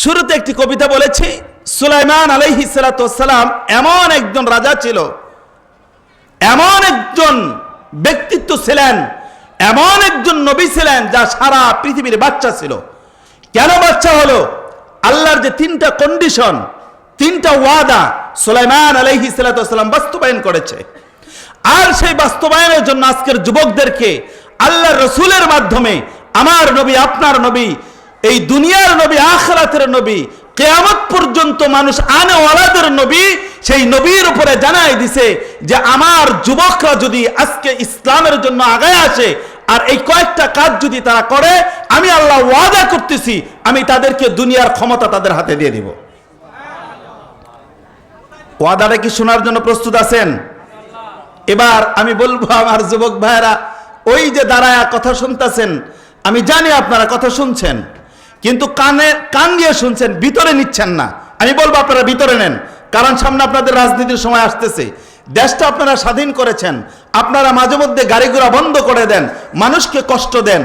শুরুতে একটি কবিতা বলেছি, সুলাইমান আলাইহিস সালাতু ওয়াস সালাম এমন একজন রাজা ছিল, এমন একজন ব্যক্তিত্ব ছিলেন, এমন একজন নবী ছিলেন যা সারা পৃথিবীর বাচ্চা ছিল। কেন বাচ্চা হলো? আল্লাহর যে তিনটা কন্ডিশন, তিনটা ওয়াদা সুলাইমান আলাইহিস সালাতু ওয়াস সালাম বাস্তবায়ন করেছে। আর সেই বাস্তবায়নের জন্য আজকের যুবকদেরকে আল্লাহর রাসূলের মাধ্যমে আমার নবী, আপনার নবী, এই দুনিয়ার নবী, আখিরাতের নবী, কিয়ামত পর্যন্ত মানুষ আনেওয়ালাদের নবী, সেই নবীর উপরে জানাই দিছে যে আমার যুবকরা যদি আজকে ইসলামের জন্য আগায় আসে আর এই কয়েকটা কাজ যদি তারা করে, আমি আল্লাহ ওয়াদা করতেছি আমি তাদেরকে দুনিয়ার ক্ষমতা তাদের হাতে দিয়ে দিব। ওয়াদাটা কি শোনার জন্য প্রস্তুত আছেন? এবার আমি বলবো আমার যুবক ভাইরা, ওই যে দাঁড়ায়া কথা শুনতেছেন, আমি জানি আপনারা কথা শুনছেন, কিন্তু কান দিয়ে শুনছেন, ভিতরে নিচ্ছেন না। আমি বলবো আপনারা ভিতরে নেন, কারণ সামনে আপনাদের রাজনীতির সময় আসতেছে। দেশটা আপনারা স্বাধীন করেছেন, আপনারা মাঝে মধ্যে গাড়ি ঘোড়া বন্ধ করে দেন, মানুষকে কষ্ট দেন,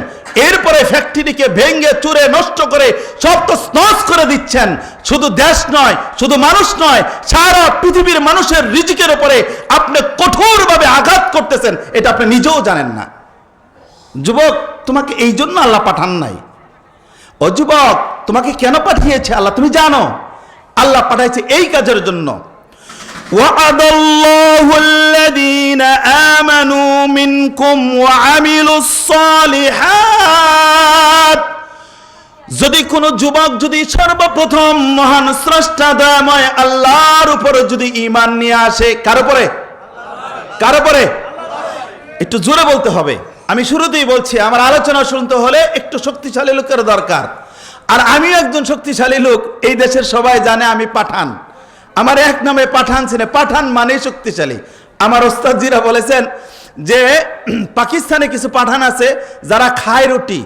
এরপরে ফ্যাক্টরিকে ভেঙে চুরে নষ্ট করে সব তো স্নস করে দিচ্ছেন। শুধু দেশ নয়, শুধু মানুষ নয়, সারা পৃথিবীর মানুষের রিজিকের উপরে আপনি কঠোরভাবে আঘাত করতেছেন, এটা আপনি নিজেও জানেন না। যুবক, তোমাকে এই জন্য আল্লাহ পাঠান নাই। ও যুবক, তোমাকে কেন পাঠিয়েছে আল্লাহ তুমি জানো? আল্লাহ পাঠাইছে এই কাজের জন্য। ওয়া'আদাল্লাহু আল্লাযীনা আমানু মিনকুম ওয়া আমিলুস সালিহাত। যদি কোন যুবক যদি সর্বপ্রথম মহান স্রষ্টা দয়াময় আল্লাহর উপরে যদি ঈমান নিয়ে আসে, কার উপরে? কার উপরে? একটু জোরে বলতে হবে। আমি শুরুতেই বলছি, আমার আলোচনা শুনতে হলে একটু শক্তিশালী লোকের দরকার। আর আমিও একজন শক্তিশালী লোক, এই দেশের সবাই জানে আমি পাঠান। আমার এক নামে পাঠান ছিল, পাঠান মানেই শক্তিশালী। আমার ওস্তাদজিরা বলেছেন যে পাকিস্তানে কিছু পাঠান আছে যারা খায় রুটি,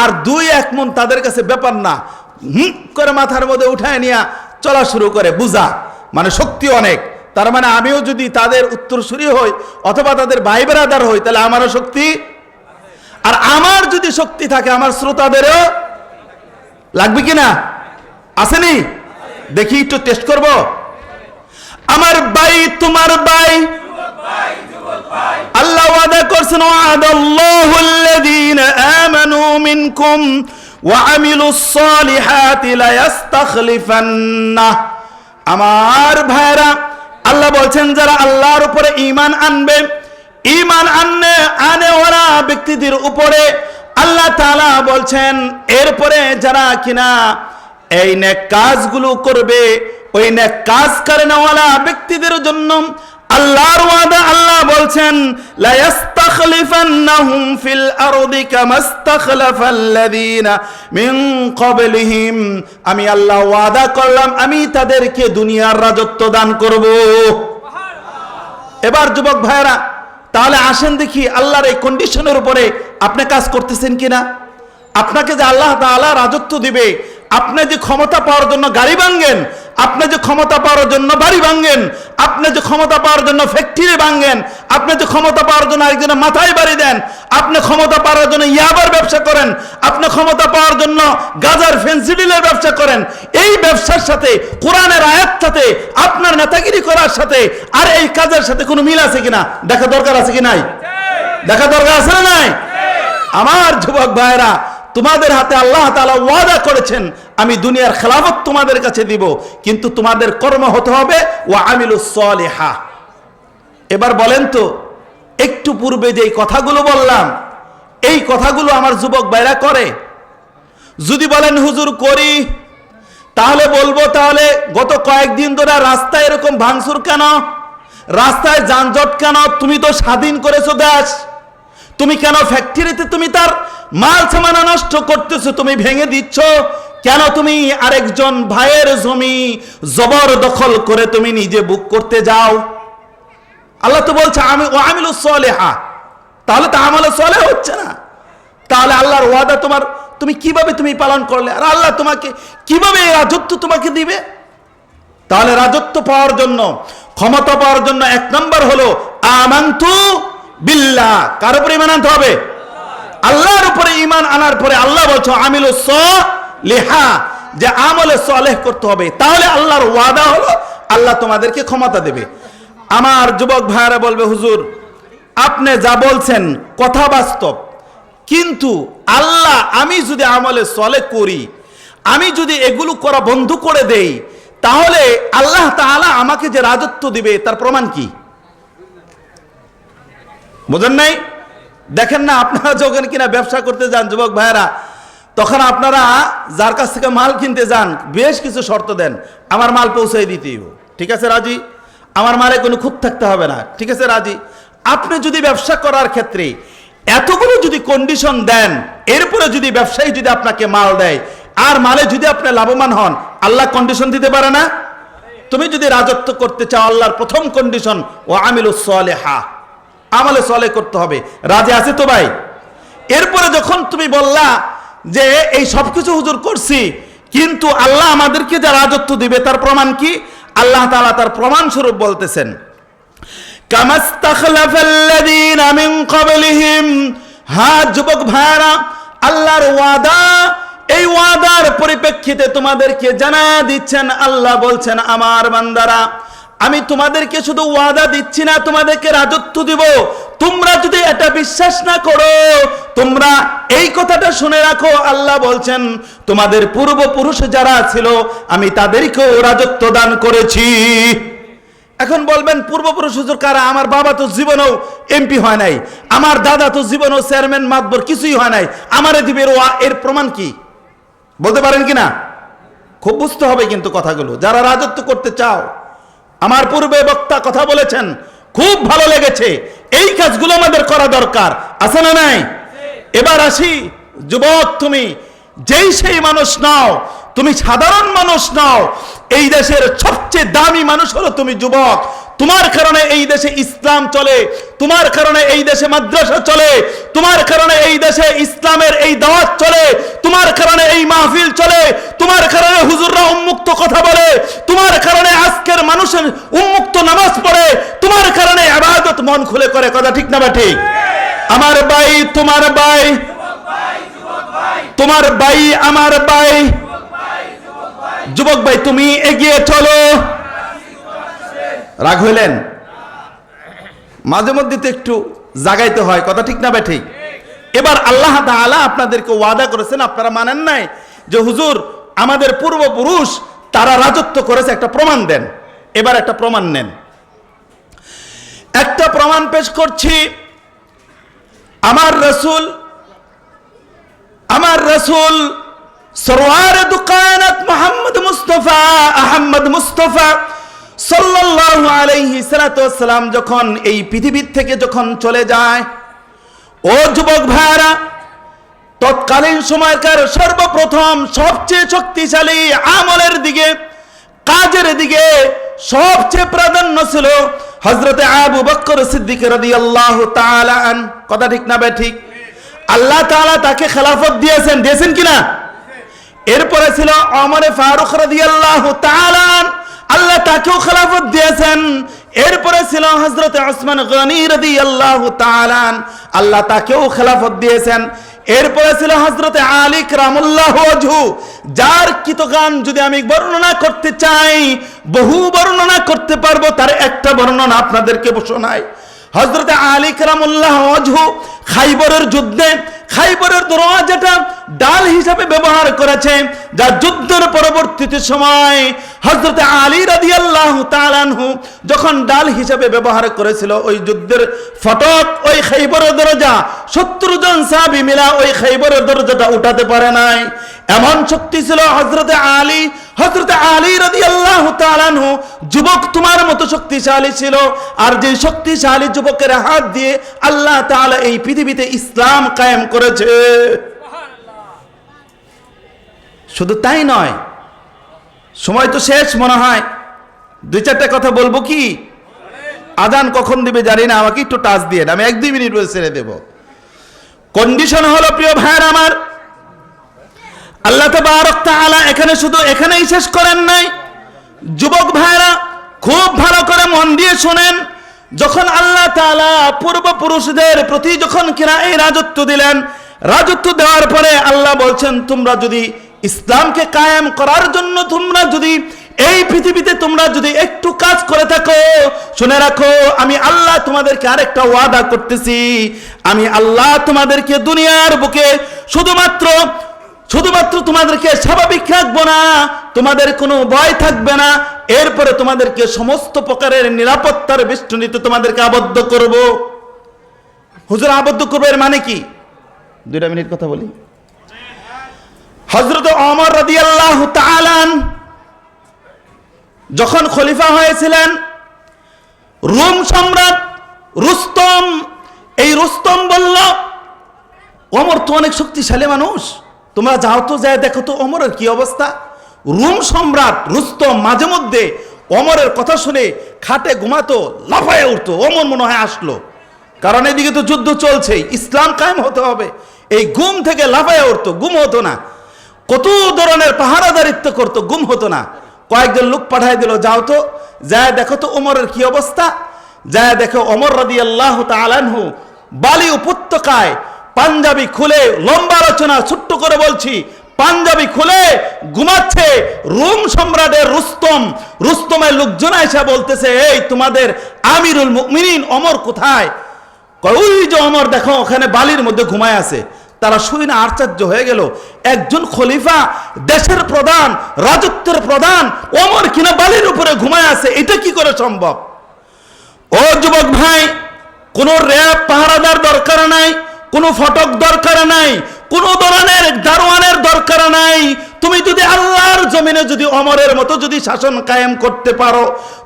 আর 2-1 মন তাদের কাছে ব্যাপার না, করে মাথার মধ্যে উঠায় নিয়ে চলা শুরু করে, বুঝা মানে শক্তি অনেক। তার মানে আমিও যদি তাদের উত্তরসূরি হই অথবা তাদের ভাই বেরাদার হই, তাহলে আমারও শক্তি, আর আমার যদি শক্তি থাকে আমার শ্রোতাদেরও লাগবে কিনা? আসেনি? দেখি একটু টেস্ট করব। আমার ভাই, তোমার ভাই, আল্লাহ ওয়াদা করছেন, ওয়া'আদাল্লাহু আল্লাযীনা আমানু মিনকুম ওয়া আমিলুস সালিহাতি লা ইস্তাখলিফান্না। আমার ভাইরা, আল্লাহ বলছেন যারা আল্লাহর উপরে ঈমান আনবে, ঈমান আনে ওরা ব্যক্তিদের উপরে আল্লাহ তাআলা বলছেন এরপরে যারা কিনা এই নেক কাজগুলো করবে, ওই নেক কাজ করেনওয়ালা ব্যক্তিদের জন্য আল্লাহর ওয়াদা, আল্লাহ বলছেন লা ইস্তাখলিফান্নাহুম ফিল আরদি কামা ইস্তাখলাফাল্লাযীনা মিন ক্বাবলিহিম। আমি আল্লাহ ওয়াদা করলাম আমি তাদেরকে দুনিয়ার রাজত্ব দান করব। এবার যুবক ভাইরা, তাহলে আসেন দেখি আল্লাহর এই কন্ডিশনের উপরে আপনি কাজ করতেছেন কিনা। আপনাকে যে আল্লাহ তাআলা রাজত্ব দিবে, আপনি যে ক্ষমতা পাওয়ার জন্য গাড়ি ভাঙেন, আপনি যে ক্ষমতা পাওয়ার জন্য বাড়ি ভাঙেন, আপনি যে ক্ষমতা পাওয়ার জন্য ফ্যাক্টরি ভাঙেন, আপনি যে ক্ষমতা পাওয়ার জন্য আরেকজনের মাথায় বাড়ি দেন, আপনি ক্ষমতা পাওয়ার জন্য ইয়াবার ব্যবসা করেন, আপনি ক্ষমতা পাওয়ার জন্য গাজার ফেন্সিডিলের ব্যবসা করেন, এই ব্যবসার সাথে কোরআনের আয়াত সাথে আপনার নেতাগিরি করার সাথে আর এই কাজের সাথে কোনো মিল আছে কিনা দেখা দরকার আছে কি নাই? দেখা দরকার আছে না নাই? আমার যুবক ভাইরা, তোমাদের হাতে আল্লাহ তাআলা ওয়াদা করেছেন আমি দুনিয়ার খেলাফত তোমাদের কাছে দিব, কিন্তু তোমাদের কর্ম হতে হবে ওয়া আমিলুস সালিহা। এবার বলেন তো, একটু পূর্বে যে কথাগুলো বললাম, এই কথাগুলো আমার যুবক ভাইরা করে? যদি বলেন হুজুর করি, তাহলে বলবো তাহলে গত কয়েকদিন ধরে রাস্তায় এরকম ভাঙচুর কেন, রাস্তায় যানজট কেন? তুমি তো স্বাধীন করেছো দেশ, তুমি কেন ফ্যাক্টরিতে তুমি তার মাল সামানা নষ্ট করতেছো, তুমি ভেঙে দিচ্ছ কেন? তুমি আরেকজন ভাইয়ের জমি জবরদখল করে তুমি নিজে বুক করতে যাও। আল্লাহ তো বলছে আমি ওয়া আমিলুস সালিহা, তাহলে তো আমলে সালেহ হচ্ছে না। তাহলে আল্লাহর ওয়াদা তোমার তুমি কিভাবে তুমি পালন করলে, আর আল্লাহ তোমাকে কিভাবে এই রাজত্ব তোমাকে দিবে? তাহলে রাজত্ব পাওয়ার জন্য, ক্ষমতা পাওয়ার জন্য 1 নম্বর হলো আমানতু বিল্লাহ। কার উপরে ঈমান আনতে হবে? আল্লাহর উপরে ঈমান আনার পরে আল্লাহ বলছে আমিলুস সালিহা, যে আমলে সালেহ করতে হবে, তাহলে আল্লাহর ওয়াদা হলো আল্লাহ তোমাদেরকে ক্ষমতা দেবে। আমার যুবক ভাইরা বলবে, হুজুর আপনি যা বলছেন কথা বাস্তব, কিন্তু আল্লাহ আমি যদি আমলে সালেহ করি, আমি যদি এগুলো করা বন্ধ করে দেই, তাহলে আল্লাহ তাআলা আমাকে যে রাজত্ব দিবে তার প্রমাণ কি? বুঝেন নাই? দেখেন না, আপনারা যখন কিনা ব্যবসা করতে যান যুবক ভাইরা, তখন আপনারা যার কাছ থেকে মাল কিনতে যান বেশ কিছু শর্ত দেন, আমার মাল পৌঁছাই দিতেই হবে, ঠিক আছে রাজি? আমার মালে কোনো খুঁত থাকতে হবে না, ঠিক আছে রাজি? আপনি যদি ব্যবসা করার ক্ষেত্রে এতগুলো যদি কন্ডিশন দেন, এরপরে যদি ব্যবসায়ী যদি আপনাকে মাল দেয় আর মালে যদি আপনি লাভবান হন, আল্লাহ কন্ডিশন দিতে পারে না? তুমি যদি রাজত্ব করতে চাও, আল্লাহর প্রথম কন্ডিশন ও আমিলুস সালেহা, আমলে সালেহ করতে হবে। রাজি আছে তো ভাই? এরপরে যখন তুমি বললা যে এই সবকিছু হুজুর করছি, কিন্তু আল্লাহ আমাদেরকে যে রাজত্ব দিবে তার প্রমাণ কি? আল্লাহ তাআলা তার প্রমাণ স্বরূপ বলতেছেন, কামাস্তাখলাফাল্লাযীনা মিন ক্বাবলিহিম। হ্যাঁ যুবক ভাইরা, আল্লাহর ওয়াদা, এই ওয়াদার পরিপ্রেক্ষিতে তোমাদেরকে জানা দিচ্ছেন, আল্লাহ বলছেন আমার বান্দারা আমি তোমাদেরকে শুধু ওয়াদা দিচ্ছি না, তোমাদেরকে রাজত্ব দিব। তোমরা যদি এটা বিশ্বাস না করো, তোমরা এই কথাটা শুনে রাখো, আল্লাহ বলছেন তোমাদের পূর্বপুরুষ যারা ছিল আমি তাদেরকেও রাজত্ব দান করেছি। এখন বলবেন পূর্বপুরুষ হুজুর কারা? আমার বাবা তো জীবনেও এমপি হয় নাই, আমার দাদা তো জীবনেও চেয়ারম্যান মাতবর কিছুই হয় নাই, আমারে দিবে, এর প্রমাণ কি? বলতে পারেন কিনা? খুব বুঝতে হবে কিন্তু কথাগুলো। যারা রাজত্ব করতে চাও, আমার পূর্বে বক্তা কথা বলেছেন, খুব ভালো লেগেছে, এই কাজগুলো আমাদের করা দরকার, আছে না নাই? এবার আসি, যুবক তুমি যেই সেই মানুষ নাও, তুমি সাধারণ মানুষ নাও, এই দেশের সবচেয়ে দামি মানুষ হলো তুমি যুবক। তোমার কারণে এই দেশে ইসলাম চলে, তোমার কারণে এই দেশে মাদ্রাসা চলে, তোমার কারণে এই দেশে ইসলামের এই দাওয়াত চলে, তোমার কারণে এই মাহফিল চলে, তোমার কারণে হুজুররা উন্মুক্ত কথা বলে, তোমার কারণে আজকের মানুষের উন্মুক্ত নামাজ পড়ে, তোমার কারণে ইবাদত মন খুলে করে। কথা ঠিক না ঠিক? আমার ভাই তোমার ভাই, তোমার ভাই আমার ভাই, যুবক ভাই তুমি এগিয়ে চলো। রাগ হইলেন? মাঝে মধ্যে তো একটু জাগাইতে হয়, কথা ঠিক না ঠিক? এবার আল্লাহ তাআলা আপনাদেরকে ওয়াদা করেছেন, আপনারা মানেন নাই যে হুজুর আমাদের পূর্বপুরুষ তারা রাজত্ব করেছে, একটা প্রমাণ দেন। এবার একটা প্রমাণ নেন, একটা প্রমাণ পেশ করছি। আমার রসুল সরওয়ার দুকানাত মুহাম্মদ মুস্তাফা আহমদ মুস্তাফা সাল্লাল্লাহু আলাইহি সাল্লাতু ওয়াসসালাম যখন এই পৃথিবীর থেকে যখন চলে যায়, ও যুবক ভাইরা, তৎকালীন সময়কার সর্বপ্রথম সবচেয়ে শক্তিশালী আমলের দিকে, কাজের দিকে সবচেয়ে প্রাধান্য ছিল হযরতে আবু বকর সিদ্দিক রাদিয়াল্লাহু তাআলা আন। কথা ঠিক না ঠিক? আল্লাহ তাআলা তাকে খেলাফত দিয়েছেন কিনা? এরপরে ছিল ওমর ফারুক রাদিয়াল্লাহু তাআলা আন, আল্লাহ তাকেও খেলাফত দিয়েছেন। এরপরে ছিল হযরত ওসমান গনি রাদিয়াল্লাহু তাআলা আন, আল্লাহ তাকেও খেলাফত দিয়েছেন। এরপরে ছিল হযরত আলী কারামাল্লাহু ওয়াজহু, যার কৃতকান যদি আমি বর্ণনা করতে চাই বহু বর্ণনা করতে পারবো, তার একটা বর্ণনা আপনাদেরকে শোনাই। হযরত আলী কারামাল্লাহু ওয়াজহু খাইবরের যুদ্ধে খাইবরের দরওয়াজাটা ডাল হিসাবে ব্যবহার করেছে, যা যুদ্ধের পরবর্তীতে সময় হযরত আলী রাদিয়াল্লাহু তাআলা আনহু যখন ডাল হিসাবে ব্যবহার করেছিল, ওই যুদ্ধের ফটক ওই খাইবরের দরজা 70 জন সাহাবী মিলা ওই খাইবরের দরজাটা উঠাতে পারে নাই। এমন শক্তি ছিল হযরত আলী রাদিয়াল্লাহু তাআলা আনহু। যুবক তোমার মতো শক্তিশালী ছিল, আর যে শক্তিশালী যুবকের হাত দিয়ে আল্লাহ তাআলা এই পৃথিবীতে ইসলাম কায়েম করেছে। শুধু তাই নয়, সময় তো শেষ মনে হয়, 2-4টা কথা বলবো। কি আজান কখন দিবে জানি না, আমাকে একটু টাচ দিয়ে, আমি 1-2 মিনিট বলে ছেড়ে দেব। কন্ডিশন হলো প্রিয় ভাইরা আমার, আল্লাহ তাবারক তাআলা এখানেই শেষ করেন নাই। যুবক ভাইরা খুব ভালো করে মন দিয়ে শুনেন, যখন আল্লাহ তাআলা পূর্বপুরুষদের প্রতি যখন কিনা এই রাজত্ব দিলেন, রাজত্ব দেওয়ার পরে আল্লাহ বলছেন তোমরা যদি ইসলামকে কায়েম করার জন্য তোমরা যদি এই পৃথিবীতে তোমরা যদি একটু কাজ করে থাকো, শুনে রাখো আমি আল্লাহ তোমাদেরকে আরেকটা ওয়াদা করতেছি, আমি আল্লাহ তোমাদেরকে দুনিয়ার বুকে শুধুমাত্র তোমাদেরকে স্বাভাবিক রাখবো না, তোমাদের কোনো ভয় থাকবে না, এরপরে তোমাদেরকে সমস্ত প্রকারের নিরাপত্তার বেষ্টনীতে তোমাদেরকে আবদ্ধ করব। হুজুর আবদ্ধ করবে এর মানে কি? 2 মিনিট কথা বলি। হযরত ওমর রাদিয়াল্লাহু তাআলা যখন খলিফা হয়েছিলেন, রোম সম্রাট রুস্তম, এই রুস্তম বলল ওমর তো অনেক শক্তিশালী মানুষ, তোমরা যাও তো, যায় দেখো তো ওমরের কি অবস্থা। রোম সম্রাট রুস্তম মাঝে মধ্যে ওমরের কথা শুনে খাটে ঘুমাতো, লাফায় উঠতো, ওমর মনে হয় আসলো, কারণ এদিকে তো যুদ্ধ চলছে, ইসলাম কায়েম হতে হবে। এই ঘুম থেকে লাফায় উঠতো, ঘুম হতো না, কত ধরনের পাহারাদারিত্ব করতো, ঘুম হতো না। কয়েকজন লোক পাঠায় দিল, যাও তো, যায় দেখো তো ওমরের কি অবস্থা। যায় দেখো ওমর রাদিয়াল্লাহু তাআলা আনহু বালি উপত্যকায় পাঞ্জাবি খুলে, লম্বা আলোচনা ছোট্ট করে বলছি, পাঞ্জাবি খুলে ঘুমাচ্ছে রোম সম্রাটের রুস্তমের লোকজন এসে বলতেছে, এই তোমাদের আমিরুল মুমিনিন ওমর কোথায়? ওই যে ওমর দেখো ওখানে বালির মধ্যে ঘুমায় আছে। তারা শুনে আশ্চর্য হয়ে গেল, একজন খলিফা, দেশের প্রধান, রাজত্বের প্রধান, ওমর কিনা বালির উপরে ঘুমায় আছে, এটা কি করে সম্ভব? ও যুবক ভাই, কোন র্যাব পাহারাদার দরকার নাই, কোনো ফটক দরকার নাই, কোনো ধরনের দারোয়ানের দরকার নাই। তুমি যদি আল্লাহর জমিনে যদি ওমরের মতো যদি শাসন কায়েম করতে পারো,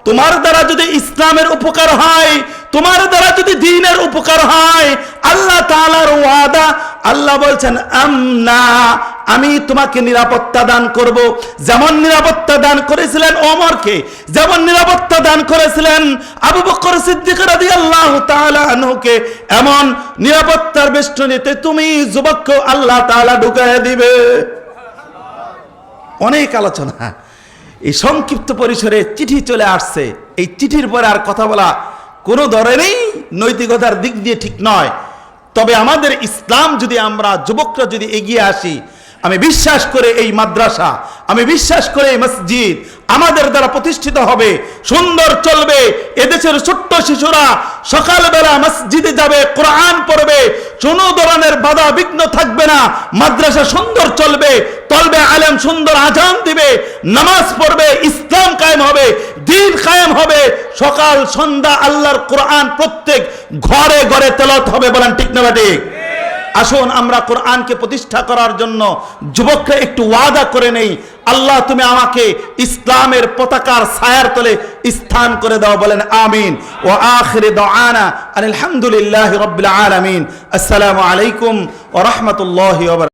তোমার দ্বারা যদি ইসলামের উপকার হয়, তোমার দ্বারা যদি দ্বীনের উপকার হয়, আল্লাহ তাআলার ওয়াদা, আল্লাহ বলছেন আমনা, আমি তোমাকে নিরাপত্তা দান করব। যেমন নিরাপত্তা দান করেছিলেন ওমরকে, যেমন নিরাপত্তা দান করেছিলেন আবু বকর সিদ্দিক রাদিয়াল্লাহু তাআলা আনহুকে, এমন নিরাপত্তার বেষ্টনীতে তুমি যুবককে আল্লাহ তাআলা ঢুকায় দিবে। অনেক আলোচনা, এই সংক্ষিপ্ত পরিসরে চিঠি চলে আসছে। এই চিঠির পরে আর কথা বলা কোনো ধরনেরই নৈতিকতার দিক দিয়ে ঠিক নয়। তবে আমাদের ইসলাম যদি আমরা যুবকরা যদি এগিয়ে আসি, আমি বিশ্বাস করে এই মাদ্রাসা, আমি বিশ্বাস করে এই মসজিদ আমাদের দ্বারা প্রতিষ্ঠিত হবে, সুন্দর চলবে। এদেশের ছোট্ট শিশুরা সকালবেলা মসজিদে যাবে, কোরআন পড়বে, কোনো ধরনের বাধা বিঘ্ন থাকবে না, মাদ্রাসা সুন্দর চলবে, তলবে আলেম সুন্দর আজান দিবে, নামাজ পড়বে, ইসলাম কায়েম হবে, দ্বীন কায়েম হবে, সকাল সন্ধ্যা আল্লাহর কোরআন প্রত্যেক ঘরে ঘরে তেলাওয়াত হবে। বলেন ঠিক না ঠিক? আসুন আমরা কোরআনকে প্রতিষ্ঠা করার জন্য যুবকরা একটু ওয়াদা করে নেই, আল্লাহ তুমি আমাকে ইসলামের পতাকার ছায়ার তলে স্থান করে দাও। বলেন আমিন। ওয়া আখিরু দাওয়ানা আলহামদুলিল্লাহি রাব্বিল আলামিন। আসসালামু আলাইকুম ওয়া রাহমাতুল্লাহি ওয়া বারাকাতুহু।